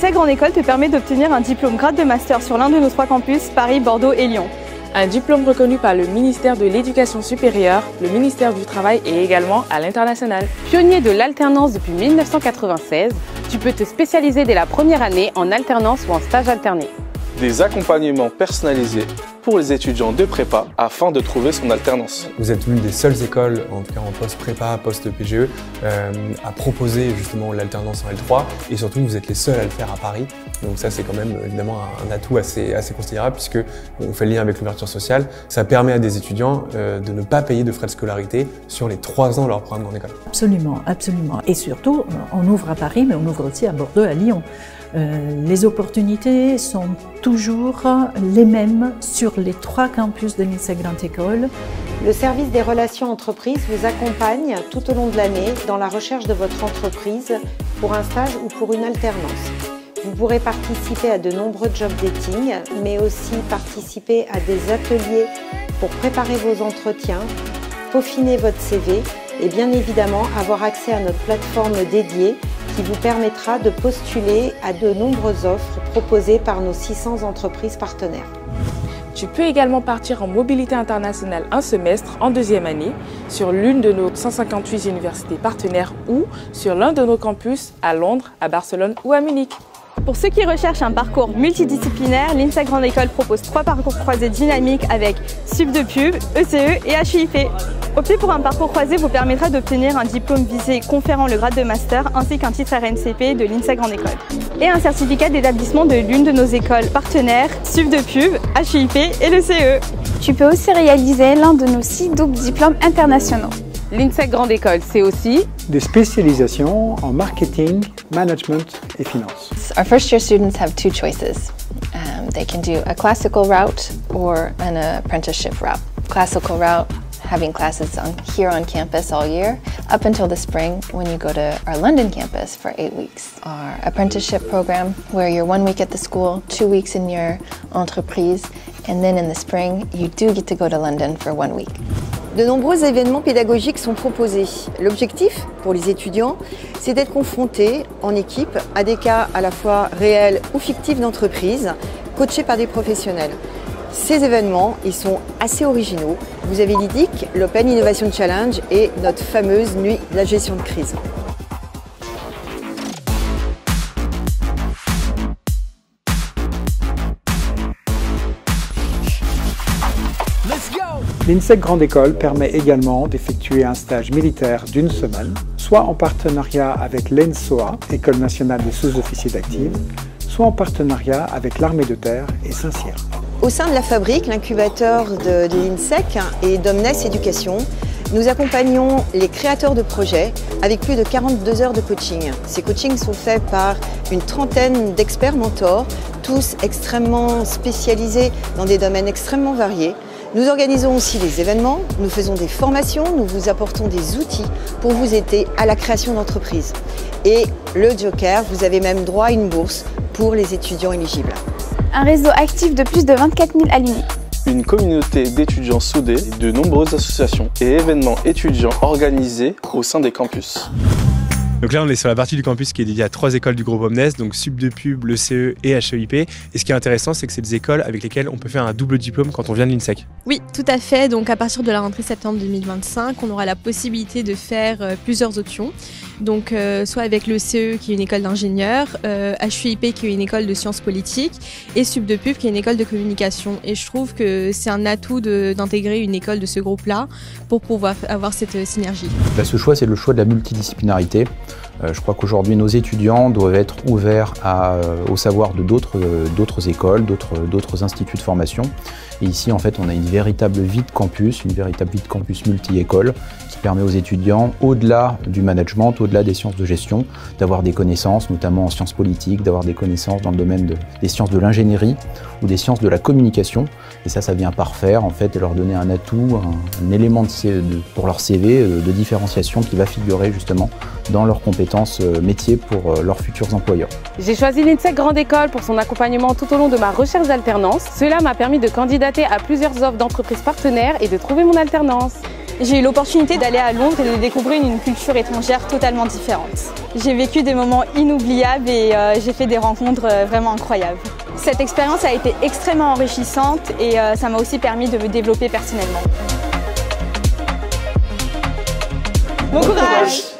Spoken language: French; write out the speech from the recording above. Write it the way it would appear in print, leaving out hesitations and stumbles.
L'INSEC Grande École te permet d'obtenir un diplôme grade de master sur l'un de nos 3 campus, Paris, Bordeaux et Lyon. Un diplôme reconnu par le ministère de l'Éducation supérieure, le ministère du Travail et également à l'international. Pionnier de l'alternance depuis 1996, tu peux te spécialiser dès la première année en alternance ou en stage alterné. Des accompagnements personnalisés pour les étudiants de prépa afin de trouver son alternance. Vous êtes l'une des seules écoles, en tout cas en post-prépa, post-PGE, à proposer justement l'alternance en L3 et surtout vous êtes les seuls à le faire à Paris. Donc ça c'est quand même évidemment un atout assez considérable puisque on fait le lien avec l'ouverture sociale. Ça permet à des étudiants de ne pas payer de frais de scolarité sur les 3 ans de leur programme grande école. Absolument, absolument. Et surtout, on ouvre à Paris, mais on ouvre aussi à Bordeaux, à Lyon. Les opportunités sont toujours les mêmes sur les 3 campus de l'INSEC Grande École. Le service des relations entreprises vous accompagne tout au long de l'année dans la recherche de votre entreprise pour un stage ou pour une alternance. Vous pourrez participer à de nombreux job dating, mais aussi participer à des ateliers pour préparer vos entretiens, peaufiner votre CV et bien évidemment avoir accès à notre plateforme dédiée qui vous permettra de postuler à de nombreuses offres proposées par nos 600 entreprises partenaires. Tu peux également partir en mobilité internationale un semestre en 2e année sur l'une de nos 158 universités partenaires ou sur l'un de nos campus à Londres, à Barcelone ou à Munich. Pour ceux qui recherchent un parcours multidisciplinaire, l'INSEC Grande École propose 3 parcours croisés dynamiques avec Sup de Pub, ECE et HUIP. Opter pour un parcours croisé vous permettra d'obtenir un diplôme visé conférant le grade de master ainsi qu'un titre RNCP de l'INSEC Grande École et un certificat d'établissement de l'une de nos écoles partenaires, Sup de Pub, HUIP et le CE. Tu peux aussi réaliser l'un de nos 6 doubles diplômes internationaux. L'INSEC Grande École, c'est aussi des spécialisations en marketing, management et finance. Our first year students have 2 choices. They can do a classical route or an apprenticeship route. Classical route, having classes here on campus all year, up until the spring when you go to our London campus for 8 weeks. Our apprenticeship program, where you're 1 week at the school, 2 weeks in your entreprise, and then in the spring, you do get to go to London for 1 week. De nombreux événements pédagogiques sont proposés. L'objectif pour les étudiants, c'est d'être confrontés en équipe à des cas à la fois réels ou fictifs d'entreprise, coachés par des professionnels. Ces événements, ils sont assez originaux. Vous avez l'IDIC, l'Open Innovation Challenge et notre fameuse nuit de la gestion de crise. L'INSEC Grande École permet également d'effectuer un stage militaire d'1 semaine, soit en partenariat avec l'ENSOA, École nationale des sous-officiers d'active, soit en partenariat avec l'Armée de terre et Saint-Cyr. Au sein de la fabrique, l'incubateur de l'INSEC et d'Omnes Éducation, nous accompagnons les créateurs de projets avec plus de 42 heures de coaching. Ces coachings sont faits par une trentaine d'experts mentors, tous extrêmement spécialisés dans des domaines extrêmement variés. Nous organisons aussi des événements, nous faisons des formations, nous vous apportons des outils pour vous aider à la création d'entreprises. Et le Joker, vous avez même droit à une bourse pour les étudiants éligibles. Un réseau actif de plus de 24 000 alignés. Une communauté d'étudiants soudés, de nombreuses associations et événements étudiants organisés au sein des campus. Donc là, on est sur la partie du campus qui est dédiée à 3 écoles du groupe Omnes, donc Sup de Pub, le CE et HEIP. Et ce qui est intéressant, c'est que c'est des écoles avec lesquelles on peut faire un double diplôme quand on vient de l'INSEC. Oui, tout à fait. Donc à partir de la rentrée septembre 2025, on aura la possibilité de faire plusieurs options. Donc soit avec le CE qui est une école d'ingénieurs, HUIP qui est une école de sciences politiques et Sup de Pub qui est une école de communication. Et je trouve que c'est un atout d'intégrer une école de ce groupe-là pour pouvoir avoir cette synergie. Là, ce choix, c'est le choix de la multidisciplinarité. Je crois qu'aujourd'hui, nos étudiants doivent être ouverts au savoir de d'autres écoles, d'autres instituts de formation. Et ici, en fait, on a une véritable vie de campus, multi-école, qui permet aux étudiants, au-delà du management, au-delà des sciences de gestion, d'avoir des connaissances, notamment en sciences politiques, d'avoir des connaissances dans le domaine des sciences de l'ingénierie ou des sciences de la communication. Et ça vient parfaire, en fait, et leur donner un atout, un élément pour leur CV de différenciation qui va figurer justement dans leurs compétences métiers pour leurs futurs employeurs. J'ai choisi l'INSEC Grande École pour son accompagnement tout au long de ma recherche d'alternance. Cela m'a permis de candidater à plusieurs offres d'entreprises partenaires et de trouver mon alternance. J'ai eu l'opportunité d'aller à Londres et de découvrir une culture étrangère totalement différente. J'ai vécu des moments inoubliables et j'ai fait des rencontres vraiment incroyables. Cette expérience a été extrêmement enrichissante et ça m'a aussi permis de me développer personnellement. Bon courage!